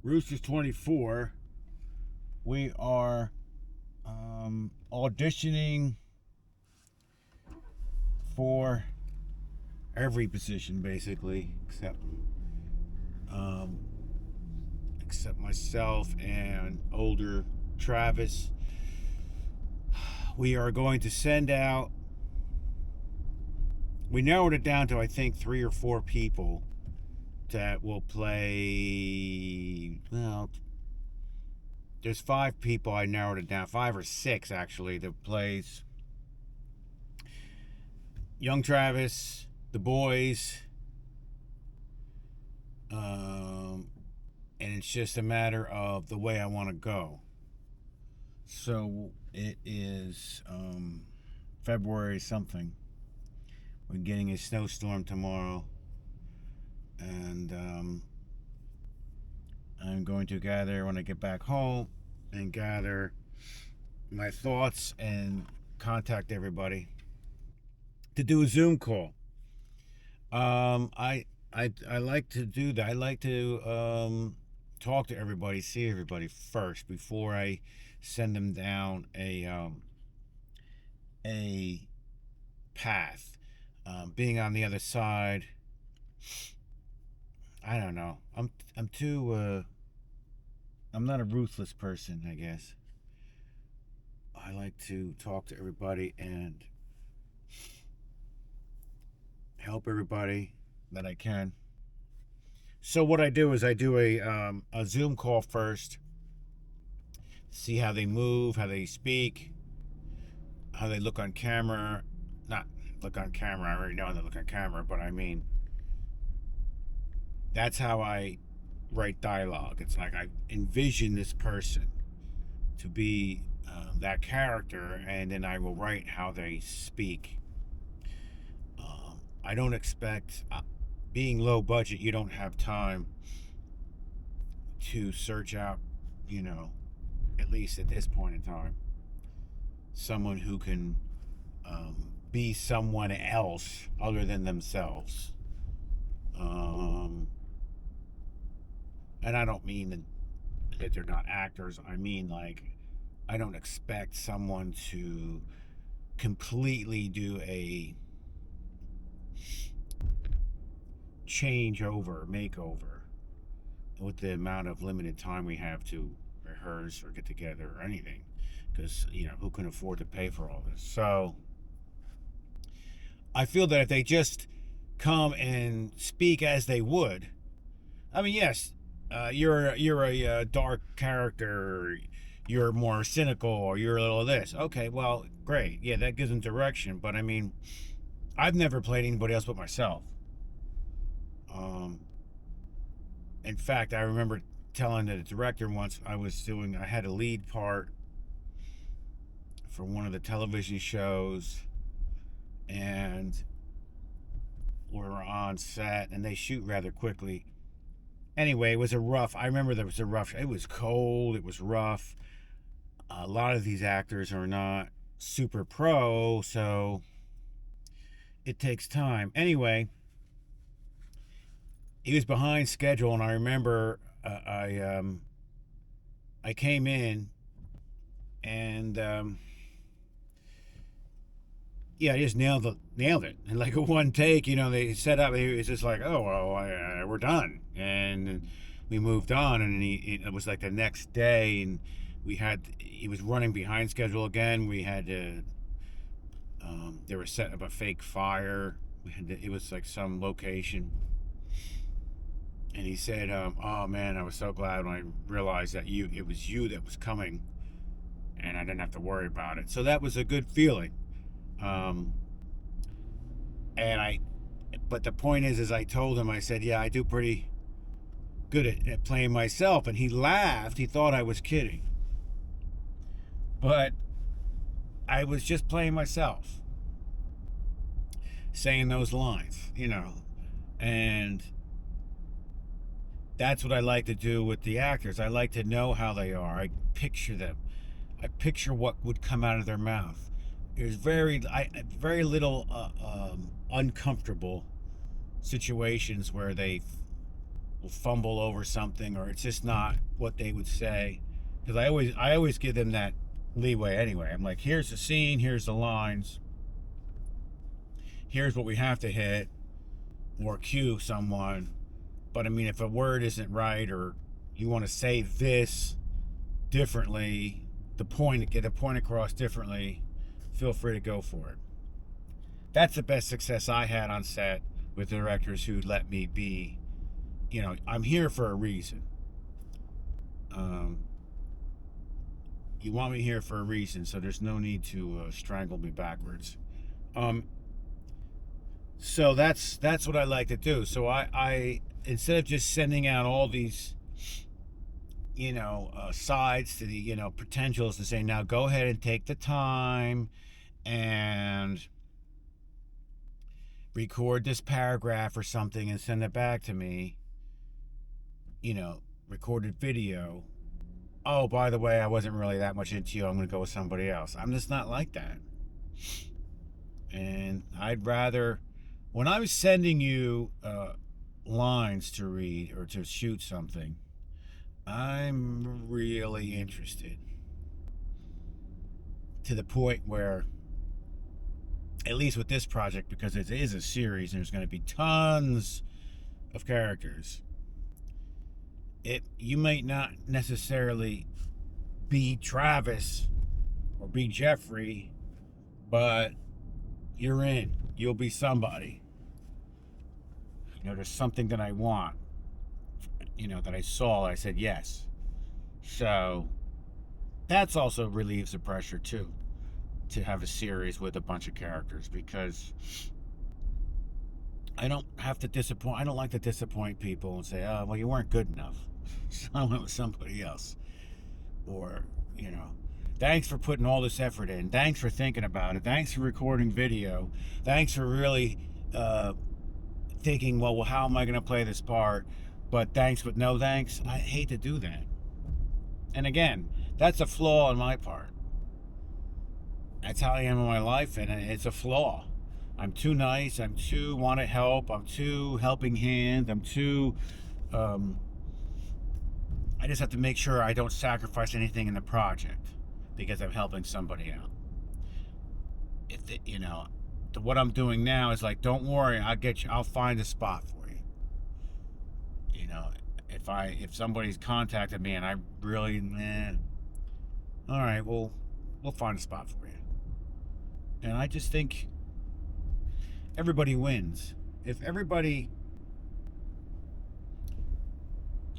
Roosters 24. We are auditioning for every position basically, um, except myself and older Travis. We are going to send out. We narrowed it down to I think 3 or 4 people that will play. Well, there's 5 people. I narrowed it down, 5 or 6 actually, that plays young Travis, the boys, and it's just a matter of the way I want to go. So it is February something. We're getting a snowstorm tomorrow, and I'm going to gather when I get back home and gather my thoughts and contact everybody to do a Zoom call. I like to do that. I like to talk to everybody, see everybody first before I send them down a path. Being on the other side, I don't know. I'm too. I'm not a ruthless person, I guess. I like to talk to everybody and help everybody that I can. So what I do is I do a Zoom call first, see how they move, how they speak, how they look on camera. Not look on camera. I already know they look on camera, but I mean, that's how I write dialogue. It's like I envision this person to be that character, and then I will write how they speak. I don't expect, being low budget, you don't have time to search out, you know, at least at this point in time, someone who can be someone else other than themselves. And I don't mean that they're not actors. I mean, like, I don't expect someone to completely do a changeover, makeover, with the amount of limited time we have to rehearse or get together or anything. Because, who can afford to pay for all this? So I feel that if they just come and speak as they would, I mean, yes, you're a dark character, you're more cynical, or you're a little of this. Okay, well, great. Yeah, that gives them direction. But I mean, I've never played anybody else but myself. In fact, I remember telling the director once I had a lead part for one of the television shows, and we were on set, and they shoot rather quickly. Anyway, I remember there was a rough, it was cold, it was rough. A lot of these actors are not super pro, so it takes time. Anyway, he was behind schedule, and I remember I came in, and yeah, I just nailed it in like a one take. They set up. It was just like, oh well, we're done, and we moved on. And it was like the next day, and he was running behind schedule again. We had to. They were setting up a fake fire. It was like some location, and he said, "Oh man, I was so glad when I realized that it was you that was coming, and I didn't have to worry about it." So that was a good feeling. Um, and but the point is I told him, I said, yeah, I do pretty good at playing myself. And he laughed. He thought I was kidding. But I was just playing myself, saying those lines, And that's what I like to do with the actors. I like to know how they are. I picture them. I picture what would come out of their mouth. There's very little uncomfortable situations where they will fumble over something, or it's just not what they would say. Because I always give them that leeway anyway. I'm like, here's the scene, here's the lines, here's what we have to hit, or cue someone. But I mean, if a word isn't right, or you want to say this differently, get the point across differently, feel free to go for it. That's the best success I had on set with directors who let me be, I'm here for a reason. You want me here for a reason, so there's no need to strangle me backwards. So that's what I like to do. So I instead of just sending out all these sides to the potentials and say, now go ahead and take the time and record this paragraph or something and send it back to me, recorded video. Oh, by the way, I wasn't really that much into you, I'm going to go with somebody else. I'm just not like that. And I'd rather, when I was sending you lines to read or to shoot something, I'm really interested, to the point where, at least with this project, because it is a series and there's going to be tons of characters, you might not necessarily be Travis or be Jeffrey, but you're in. You'll be somebody. There's something that I want, that I saw. I said yes. So that's also relieves the pressure too, to have a series with a bunch of characters, because I don't have to disappoint. I don't like to disappoint people and say, "Oh, well, you weren't good enough, so I went with somebody else." Or, thanks for putting all this effort in. Thanks for thinking about it. Thanks for recording video. Thanks for really thinking, well, how am I going to play this part? But thanks, but no thanks. I hate to do that. And again, that's a flaw on my part. That's how I am in my life, and it's a flaw. I'm too nice. I'm too want to help. I'm too helping hand. I'm too. I just have to make sure I don't sacrifice anything in the project because I'm helping somebody out. What I'm doing now is like, don't worry, I'll find a spot for you. If somebody's contacted me and I really, all right, well, we'll find a spot for you. And I just think everybody wins. If everybody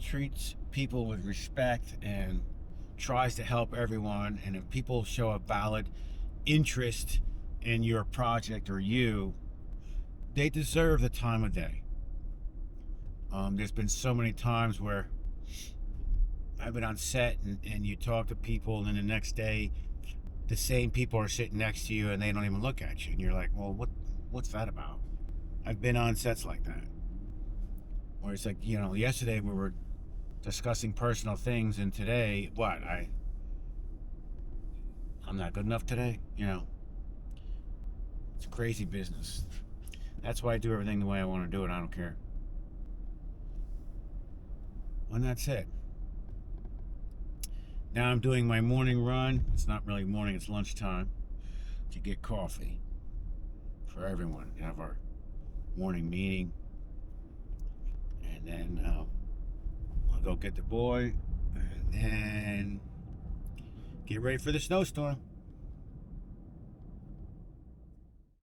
treats people with respect and tries to help everyone, and if people show a valid interest in your project or you, they deserve the time of day. There's been so many times where I've been on set and you talk to people, and then the next day the same people are sitting next to you and they don't even look at you, and you're like, well, what's that about? I've been on sets like that, where it's like, yesterday we were discussing personal things, and today, I'm not good enough today. It's crazy business. That's why I do everything the way I want to do it. I don't care. And that's it. Now I'm doing my morning run. It's not really morning, it's lunchtime, to get coffee for everyone. We have our morning meeting, and then I'll go get the boy, and then get ready for the snowstorm.